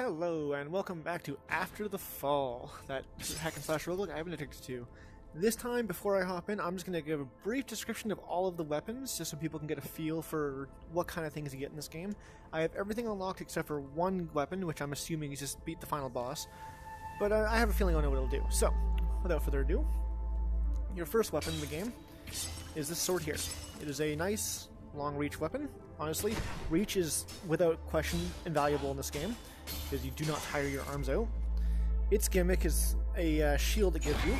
Hello, and welcome back to After the Fall, that hack and slash roguelike I've been addicted to. This time, before I hop in, I'm just going to give a brief description of all of the weapons, just so people can get a feel for what kind of things you get in this game. I have everything unlocked except for one weapon, which I'm assuming is just beat the final boss, but I have a feeling I know what it'll do. So, without further ado, your first weapon in the game is this sword here. It is a nice, long-reach weapon. Honestly, reach is, without question, invaluable in this game, because you do not tire your arms out. Its gimmick is a shield it gives you.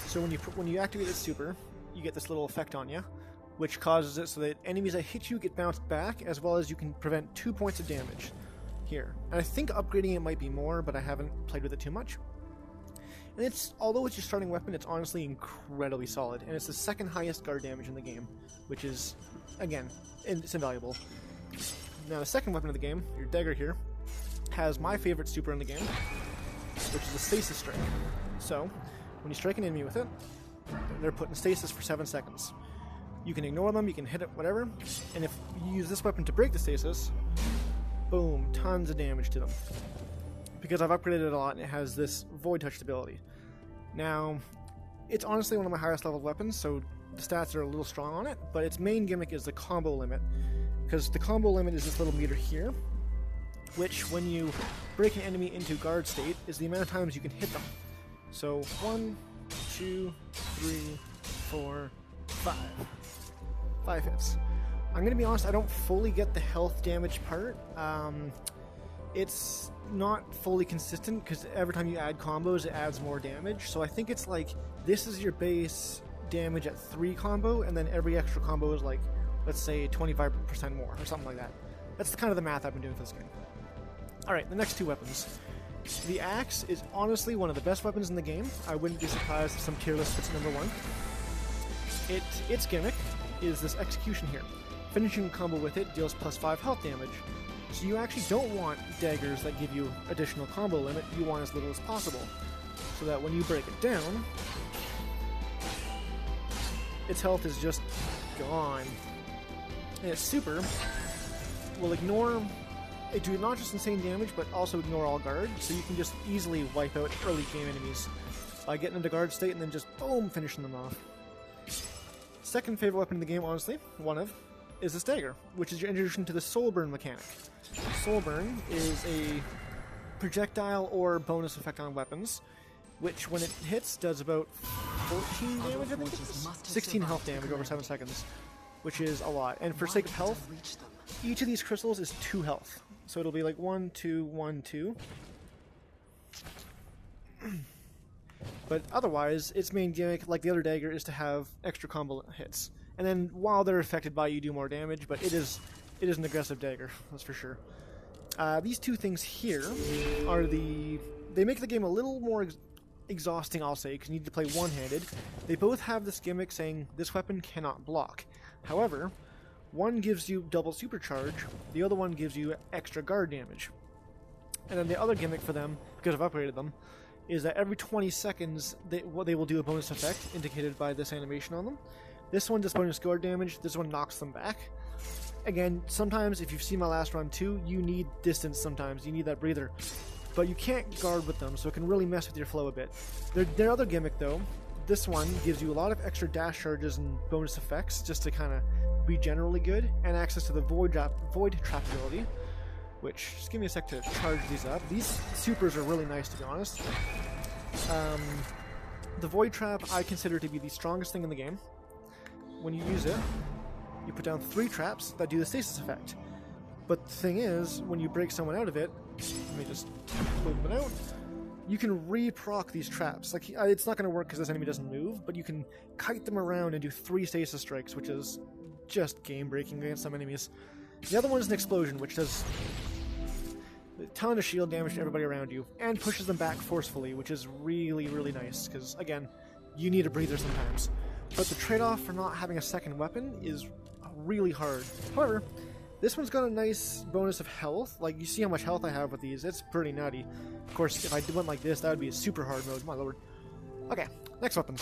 So when you activate its super, you get this little effect on you, which causes it so that enemies that hit you get bounced back, as well as you can prevent 2 points of damage here. And I think upgrading it might be more, but I haven't played with it too much. And although it's your starting weapon, it's honestly incredibly solid, and it's the second highest guard damage in the game, which is, again, it's invaluable. Now the second weapon of the game, your dagger here, has my favorite super in the game, which is a stasis strike. So, when you strike an enemy with it, they're put in stasis for 7 seconds. You can ignore them, you can hit it, whatever, and if you use this weapon to break the stasis, boom, tons of damage to them. Because I've upgraded it a lot and it has this void touch ability. Now, it's honestly one of my highest level weapons, so the stats are a little strong on it, but its main gimmick is the combo limit. Because the combo limit is this little meter here, which when you break an enemy into guard state is the amount of times you can hit them. So 1, 2, 3, 4, 5. 5 hits. I'm going to be honest, I don't fully get the health damage part. It's not fully consistent because every time you add combos it adds more damage. So I think it's like this is your base damage at 3 combo, and then every extra combo is like, let's say 25% more or something like that. That's kind of the math I've been doing for this game. Alright, the next 2 weapons. The axe is honestly one of the best weapons in the game. I wouldn't be surprised if some tier list puts it number 1. Its gimmick is this execution here. Finishing a combo with it deals plus 5 health damage. So you actually don't want daggers that give you additional combo limit, you want as little as possible. So that when you break it down, its health is just gone. And its super will do not just insane damage, but also ignore all guard, so you can just easily wipe out early game enemies by getting into guard state and then just boom, finishing them off. Second favorite weapon in the game, honestly, is this dagger, which is your introduction to the soul burn mechanic. Soul burn is a projectile or bonus effect on weapons, which when it hits does about 14 damage, I think it is? 16 health damage over 7 seconds, which is a lot. And for sake of health, each of these crystals is 2 health. So it'll be like 1, 2, 1, 2. But otherwise, its main gimmick, like the other dagger, is to have extra combo hits. And then while they're affected by you do more damage, but it is an aggressive dagger, that's for sure. These 2 things here are they make the game a little more exhausting, I'll say, because you need to play one-handed. They both have this gimmick saying this weapon cannot block. However, one gives you double supercharge, the other one gives you extra guard damage. And then the other gimmick for them, because I've upgraded them, is that every 20 seconds they will do a bonus effect indicated by this animation on them. This one does bonus guard damage, this one knocks them back. Again, sometimes, if you've seen my last run too, you need distance sometimes, you need that breather. But you can't guard with them, so it can really mess with your flow a bit. Their other gimmick though, this one gives you a lot of extra dash charges and bonus effects, just to kind of be generally good, and access to the void trap ability, which, just give me a sec to charge these up. These supers are really nice, to be honest. The void trap I consider to be the strongest thing in the game. When you use it, you put down 3 traps that do the stasis effect. But the thing is, when you break someone out of it, let me just move it out, you can re-proc these traps. Like, it's not going to work because this enemy doesn't move, but you can kite them around and do 3 stasis strikes, which is just game-breaking against some enemies. The other one is an explosion, which does a ton of shield damage to everybody around you, and pushes them back forcefully, which is really, really nice, because, again, you need a breather sometimes. But the trade-off for not having a second weapon is really hard. However, this one's got a nice bonus of health. Like, you see how much health I have with these, it's pretty nutty. Of course, if I went like this, that would be a super hard mode, my lord. Okay, next weapon.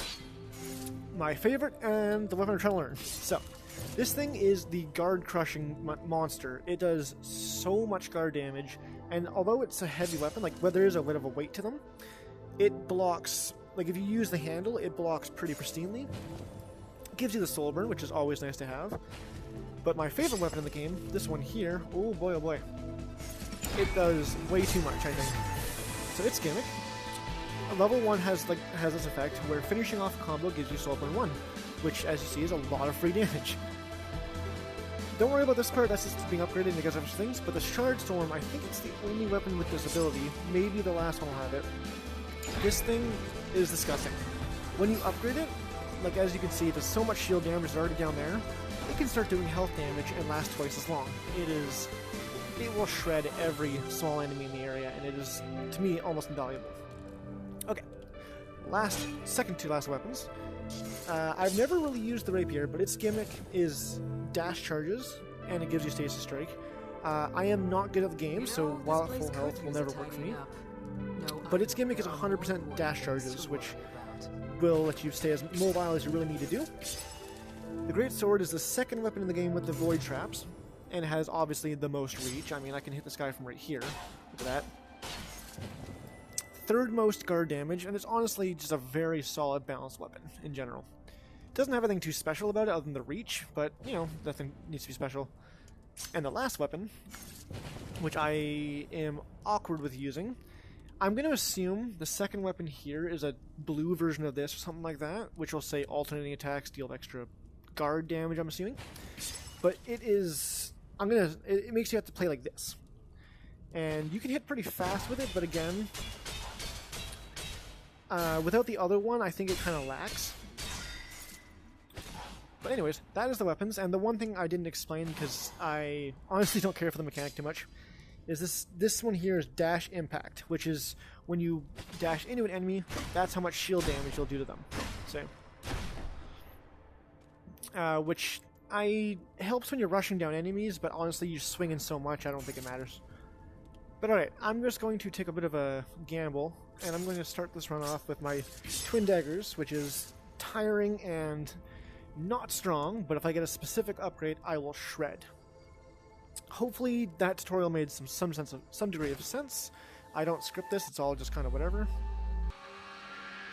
My favorite, and the weapon I'm trying to learn. So, This thing is the guard crushing monster. It does so much guard damage, and although it's a heavy weapon, like there is a bit of a weight to them, it blocks, like if you use the handle, it blocks pretty pristinely. It gives you the soul burn, which is always nice to have. But my favorite weapon in the game, this one here, oh boy, it does way too much, I think. So its gimmick, level 1 has this effect where finishing off a combo gives you soul burn 1, which as you see is a lot of free damage. Don't worry about this part, that's just being upgraded and it gets other things, but the Shard Storm, I think it's the only weapon with this ability, maybe the last one will have it. This thing is disgusting. When you upgrade it, like as you can see, it does so much shield damage, it's already down there, it can start doing health damage and last twice as long. It will shred every small enemy in the area, and it is, to me, almost invaluable. Okay, second to last weapons. I've never really used the rapier, but its gimmick is dash charges, and it gives you stasis strike. I am not good at the game, so while at full health will never work for me. But its gimmick is 100% dash charges, which will let you stay as mobile as you really need to do. The Great Sword is the second weapon in the game with the void traps, and has obviously the most reach. I mean, I can hit this guy from right here. Look at that. Third most guard damage, and it's honestly just a very solid balanced weapon in general. Doesn't have anything too special about it other than the reach, but, you know, nothing needs to be special. And the last weapon, which I am awkward with using, I'm going to assume the second weapon here is a blue version of this or something like that, which will say alternating attacks deal extra guard damage, I'm assuming. But it is... it makes you have to play like this. And you can hit pretty fast with it, but again... without the other one, I think it kind of lacks. But anyways, that is the weapons, and the one thing I didn't explain, because I honestly don't care for the mechanic too much, is this one here is Dash Impact, which is when you dash into an enemy, that's how much shield damage you'll do to them. So, which helps when you're rushing down enemies, but honestly you're swinging so much I don't think it matters. But alright, I'm just going to take a bit of a gamble, and I'm going to start this run off with my Twin Daggers, which is tiring and not strong, but if I get a specific upgrade, I will shred. Hopefully that tutorial made some degree of sense. I don't script this, it's all just kind of whatever.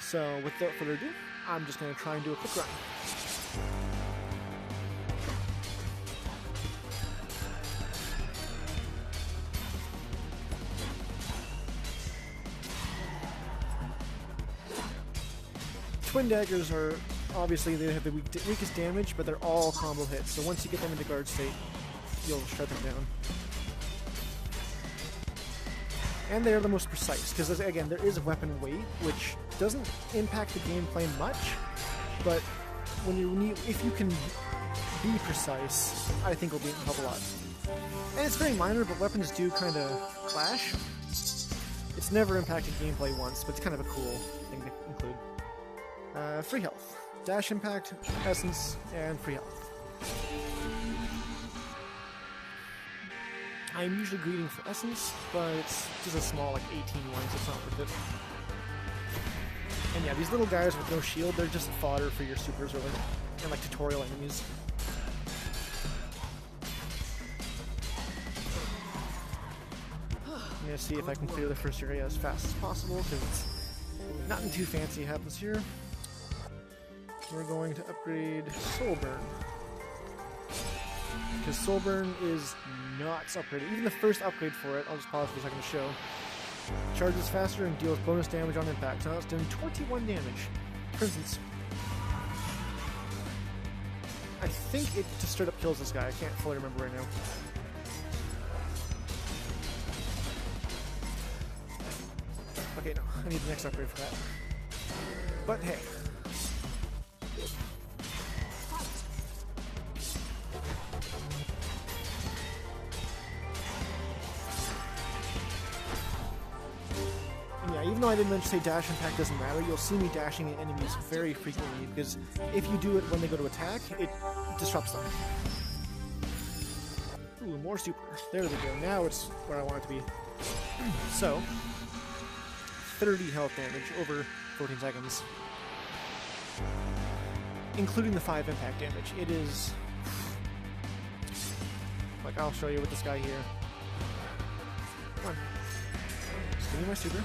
So without further ado, I'm just going to try and do a quick run. Twin Daggers are, obviously, they have the weakest damage, but they're all combo hits, so once you get them into guard state, you'll shred them down. And they're the most precise, because again, there is weapon weight, which doesn't impact the gameplay much, but if you can be precise, I think will help a lot. And it's very minor, but weapons do kind of clash. It's never impacted gameplay once, but it's kind of a cool thing to include. Free health. Dash impact, essence, and free health. I'm usually greeting for essence, but it's just a small, like 18 one, so it's not worth it. And yeah, these little guys with no shield, they're just fodder for your supers, really, and like tutorial enemies. I'm gonna see if I can clear the first area as fast as possible, because nothing too fancy happens here. We're going to upgrade Soul Burn, because Soul Burn is nuts upgraded. Even the first upgrade for it, I'll just pause for a second to show, charges faster and deals bonus damage on impact. So now it's doing 21 damage. For instance, I think it just straight up kills this guy. I can't fully remember right now. Okay, no, I need the next upgrade for that. But hey. Even though I didn't mention say dash impact doesn't matter, you'll see me dashing at enemies very frequently, because if you do it when they go to attack, it disrupts them. Ooh, more super. There we go. Now it's where I want it to be. So, 30 health damage over 14 seconds. Including the 5 impact damage. It is Like, I'll show you with this guy here. Come on. Just give me my super.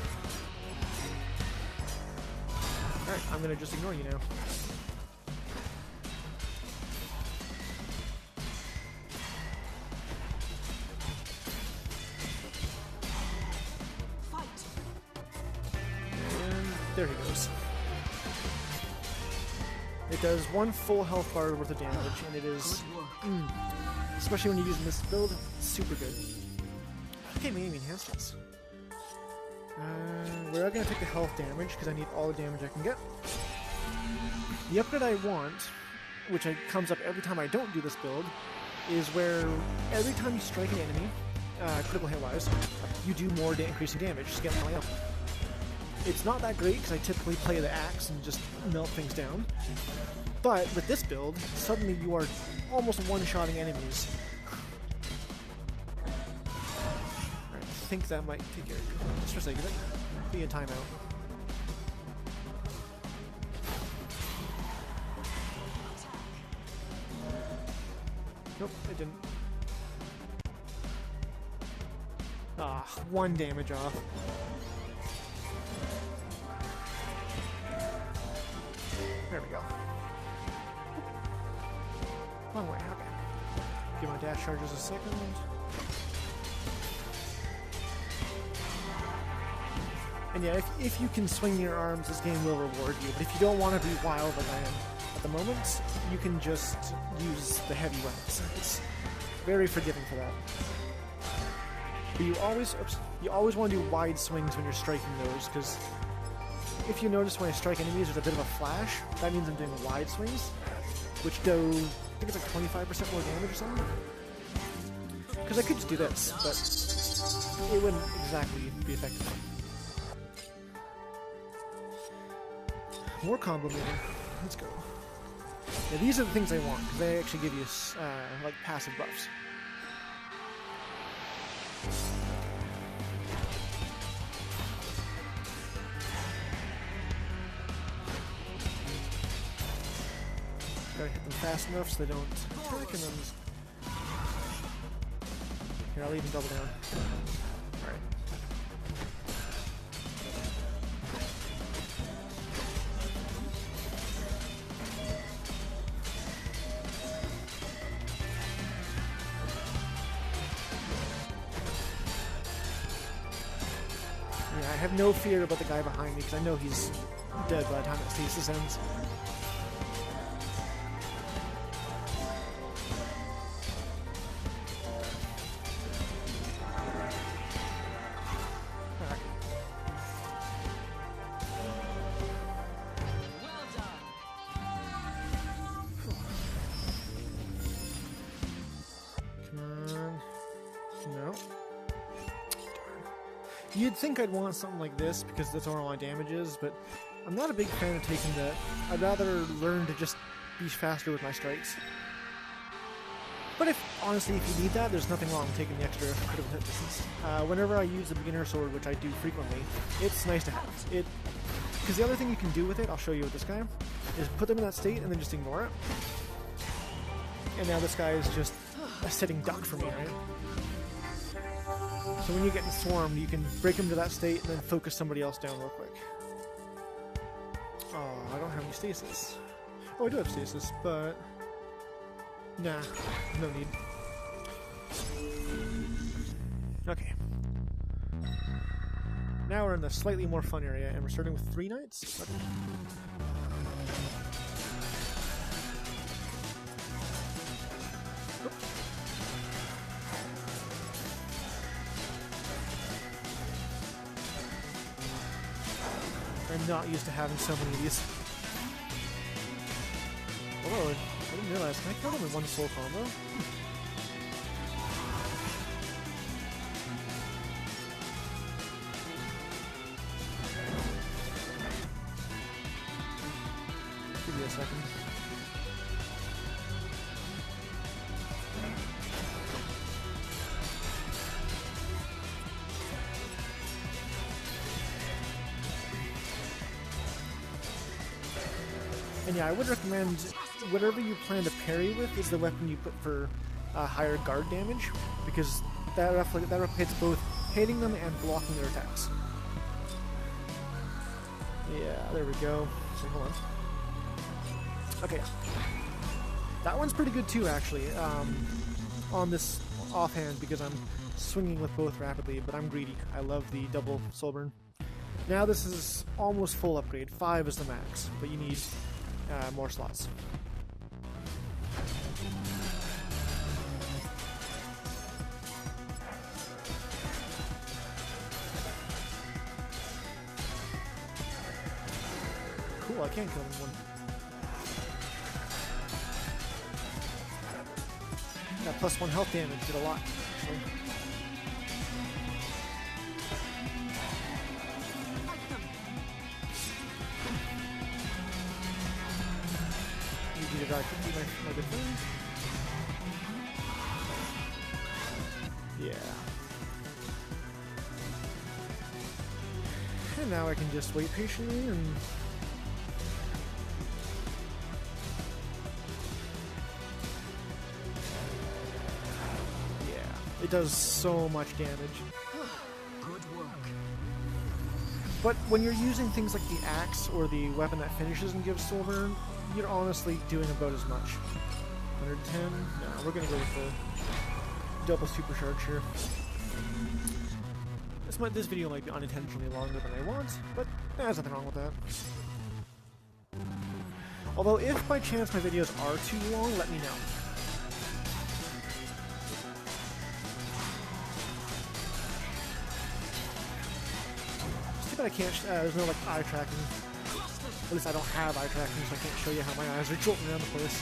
Alright, I'm gonna just ignore you now. And there he goes. It does 1 full health bar worth of damage, and it is, especially when you're using this build, super good. Okay, maybe enhancements. We're going to take the health damage, because I need all the damage I can get. The upgrade I want, which comes up every time I don't do this build, is where every time you strike an enemy, critical hit-wise, you do more increasing damage, just get my up. It's not that great, because I typically play the axe and just melt things down. But with this build, suddenly you are almost one-shotting enemies. Alright, I think that might take care of you. Just for the sake of it. Be a timeout. Nope, it didn't. Ah, 1 damage off. There we go. Long way, okay. Give my dash charges a second. And yeah, if you can swing your arms, this game will reward you. But if you don't want to be wild like I am at the moment, you can just use the heavy weapons. It's very forgiving for that. But you always want to do wide swings when you're striking those, because if you notice when I strike enemies there's a bit of a flash, that means I'm doing wide swings, which do, I think it's like 25% more damage or something. Because I could just do this, but it wouldn't exactly be effective. More combo moving. Let's go. Yeah, these are the things I want, because they actually give you like passive buffs. Gotta hit them fast enough so they don't attack, and then just... Here, I'll even double down. Alright. Yeah, I have no fear about the guy behind me, because I know he's dead by the time that stasis ends. You'd think I'd want something like this because that's where all my damage is, but I'm not a big fan of taking that. I'd rather learn to just be faster with my strikes. But honestly, if you need that, there's nothing wrong with taking the extra critical hit distance. Whenever I use the beginner sword, which I do frequently, it's nice to have. Because the other thing you can do with it, I'll show you with this guy, is put them in that state and then just ignore it. And now this guy is just a sitting duck for me, right? So when you're getting swarmed, you can break him to that state and then focus somebody else down real quick. Oh, I don't have any stasis. Oh, I do have stasis, but... Nah, no need. Okay. Now we're in the slightly more fun area, and we're starting with 3 knights? Okay. I'm not used to having so many of these. Oh, I didn't realize. Can I kill them in one full combo? Give me a second. And yeah, I would recommend whatever you plan to parry with is the weapon you put for higher guard damage, because that replicates both hitting them and blocking their attacks. Yeah, there we go. So, hold on. Okay. That one's pretty good too, actually, on this offhand, because I'm swinging with both rapidly, but I'm greedy. I love the double soul burn. Now this is almost full upgrade. 5 is the max, but you need more slots. Cool, I can kill him in one. That +1 health damage did a lot, actually. You need to die quickly, my good friend. Yeah. And now I can just wait patiently and... It does so much damage. Good work. But when you're using things like the axe or the weapon that finishes and gives soul burn, you're honestly doing about as much. 110? No, we're gonna go with the double supercharge here. This video might be unintentionally longer than I want, but there's nothing wrong with that. Although if by chance my videos are too long, let me know. I can't, there's no like eye tracking. At least I don't have eye tracking, so I can't show you how my eyes are jolting around the place.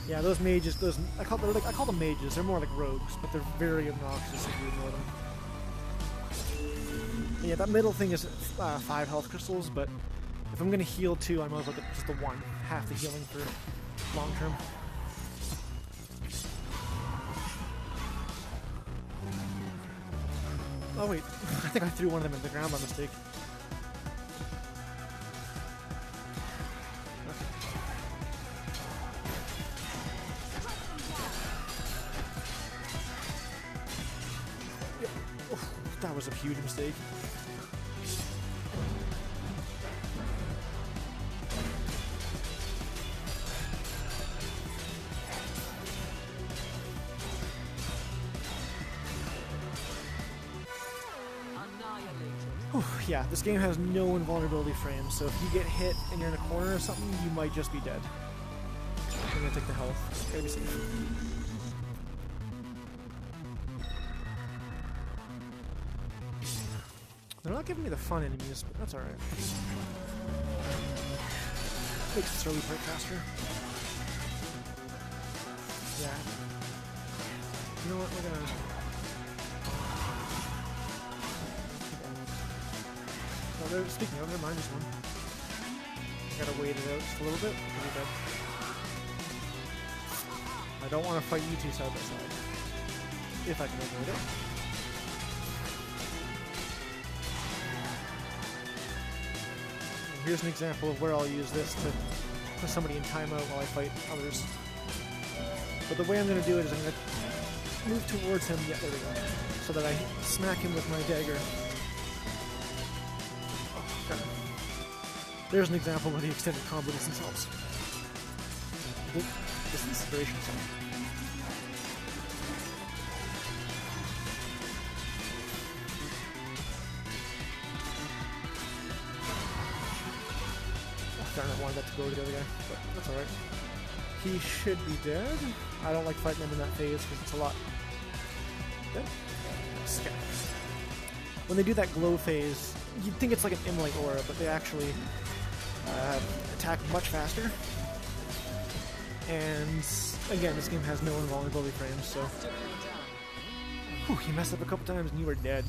Yeah, those mages, I call them mages. They're more like rogues, but they're very obnoxious if you ignore them. Yeah, that middle thing is 5 health crystals, but if I'm gonna heal 2, I might as well get just the 1, half the healing for long term. Oh wait, I think I threw one of them in the ground by mistake. Yep. Oh, that was a huge mistake. Yeah, this game has no invulnerability frames, so if you get hit and you're in a corner or something, you might just be dead. I'm gonna take the health. Gotta be safe. They're not giving me the fun enemies, but that's alright. Makes the slowly part faster. Yeah. You know what, we're gonna... Speaking of, never mind this one. Gotta wait it out just a little bit. I don't want to fight you two side by side. If I can avoid it. And here's an example of where I'll use this to put somebody in timeout while I fight others. But the way I'm going to do it is I'm going to move towards him. Yeah, there we go. So that I smack him with my dagger. There's an example where the extended combo distance helps. This inspiration song. Oh, darn it, I wanted that to go to the other guy, but that's alright. He should be dead. I don't like fighting him in that phase because it's a lot. Dead? Okay. When they do that glow phase, you'd think it's like an immolate aura, but they actually attack much faster. And again, this game has no invulnerability frames, so... Whew, you messed up a couple times and you were dead.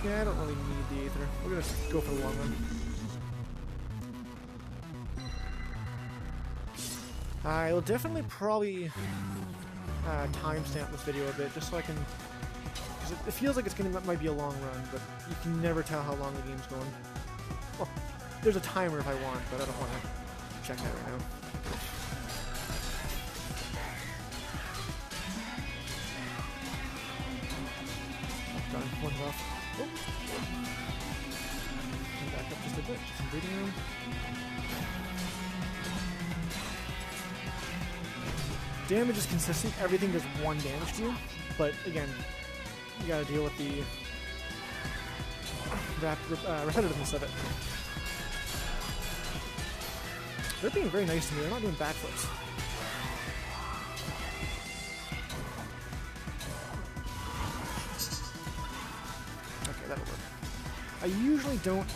Yeah, I don't really need the Aether. We're gonna go for the long run. I will definitely probably timestamp this video a bit, just so I can... Because it feels like might be a long run, but you can never tell how long the game's going. Well, there's a timer if I want, but I don't want to check that right now. Done. One's off. Oh. Back up just a bit. Some breathing room. Damage is consistent. Everything does 1 damage to you, but again, you gotta deal with the repetitiveness of it. They're being very nice to me. They're not doing backflips. Okay, that'll work. I usually don't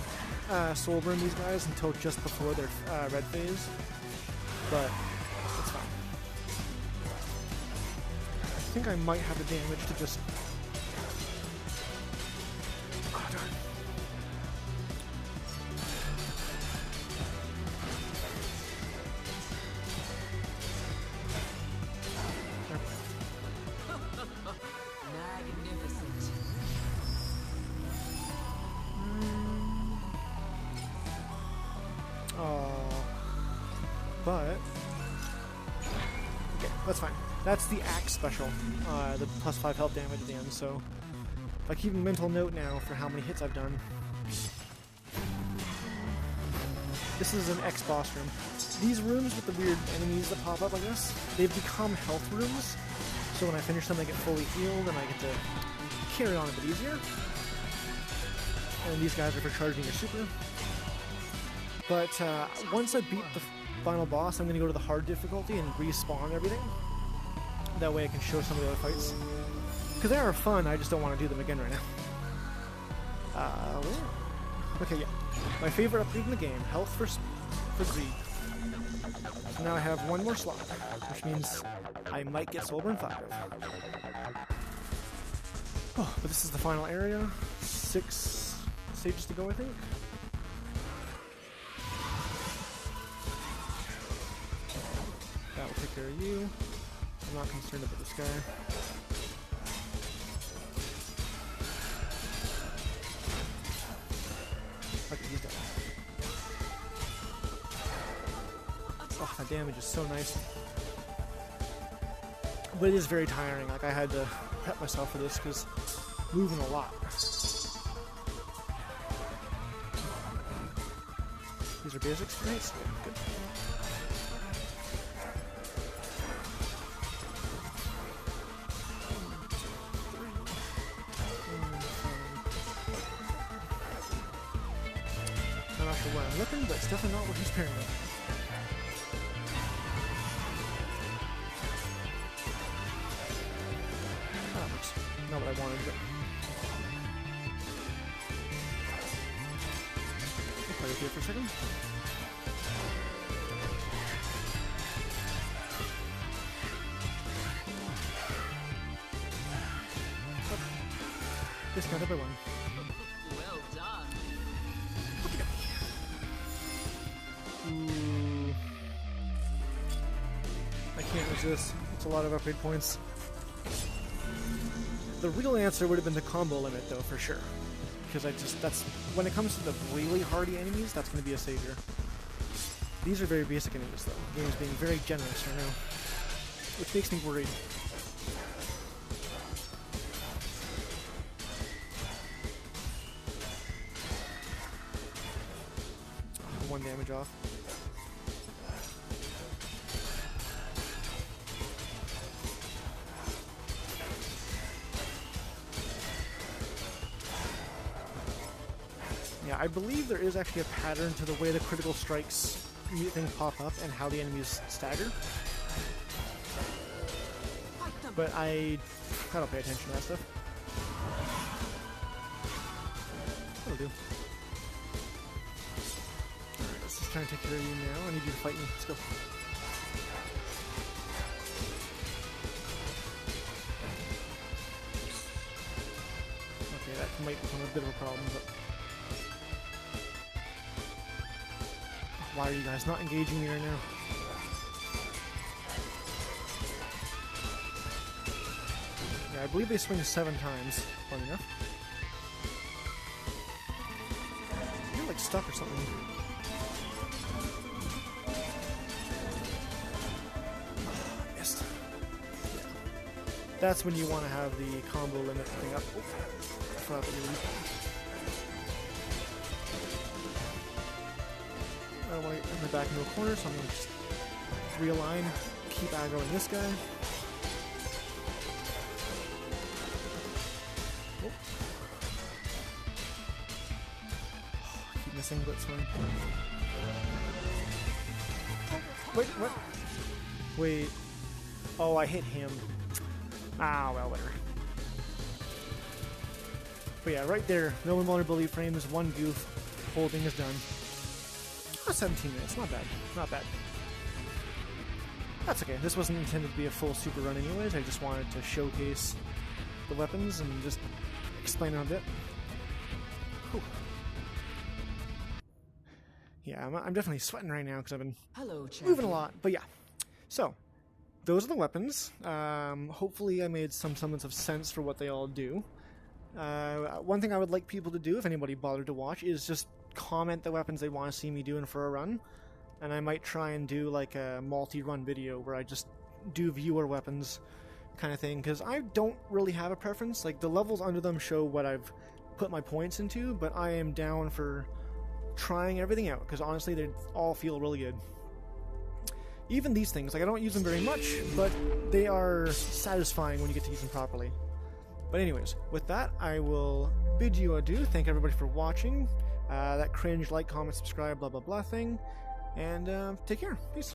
soul burn these guys until just before their red phase, but it's fine. I think I might have the damage to just... Oh, darn. Magnificent. But... Okay, that's fine. That's the axe special, the plus 5 health damage at the end, so if I keep a mental note now for how many hits I've done. This is an X-boss room. These rooms with the weird enemies that pop up, I guess, they've become health rooms, so when I finish them I get fully healed and I get to carry on a bit easier. And these guys are for charging your super. But once I beat the final boss, I'm going to go to the hard difficulty and respawn everything. That way I can show some of the other fights. Because they are fun, I just don't want to do them again right now. Okay, yeah. My favorite upgrade in the game, health for greed. So now I have 1 more slot, which means I might get Soulburn 5. Oh, but this is the final area. 6 stages to go, I think. That will take care of you. I'm not concerned about this guy. Okay, he's done. Oh, that damage is so nice. But it is very tiring. Like, I had to prep myself for this because moving a lot. These are basics? Nice. Yeah, good. I'm not sure where I'm looking, but it's definitely not where he's pairing with. That works. Not what I wanted, but... We'll play with you for a second. Discounted by 1. Well done. Ooh. I can't resist. It's a lot of upgrade points. The real answer would have been the combo limit, though, for sure. Because that's when it comes to the really hardy enemies, that's going to be a savior. These are very basic enemies, though. The game is being very generous right now, which makes me worried. 1 damage off. Yeah, I believe there is actually a pattern to the way the critical strikes things pop up and how the enemies stagger. But I don't pay attention to that stuff. That'll do. Alright, let's just try and take care of you now. I need you to fight me. Let's go. Okay, that might become a bit of a problem, but... Why are you guys not engaging me right now? I believe they swing 7 times, funny enough. You're like stuck or something. Missed. Yeah. That's when you want to have the combo limit thing up. Oh, I forgot that you were. I don't want to get in the back into a corner, so I'm going to just realign, keep aggroing this guy. Oh. Keep missing, but it's fine. Wait, what? Wait. Oh, I hit him. Ah, well, whatever. But yeah, right there, no invulnerability frames, 1 goof, whole thing is done. Oh, 17 minutes, not bad, not bad. That's okay, this wasn't intended to be a full super run anyways, I just wanted to showcase the weapons and just explain it a bit. Whew. Yeah, I'm definitely sweating right now because I've been moving a lot, but yeah. So, those are the weapons. Hopefully I made some semblance of sense for what they all do. One thing I would like people to do, if anybody bothered to watch, is just comment the weapons they want to see me doing for a run. And I might try and do like a multi-run video where I just do viewer weapons kind of thing, because I don't really have a preference. Like, the levels under them show what I've put my points into, but I am down for trying everything out, because honestly they all feel really good. Even these things, like, I don't use them very much, but they are satisfying when you get to use them properly. But anyways, with that, I will bid you adieu. Thank everybody for watching. That cringe, like, comment, subscribe, blah blah blah thing. And take care. Peace.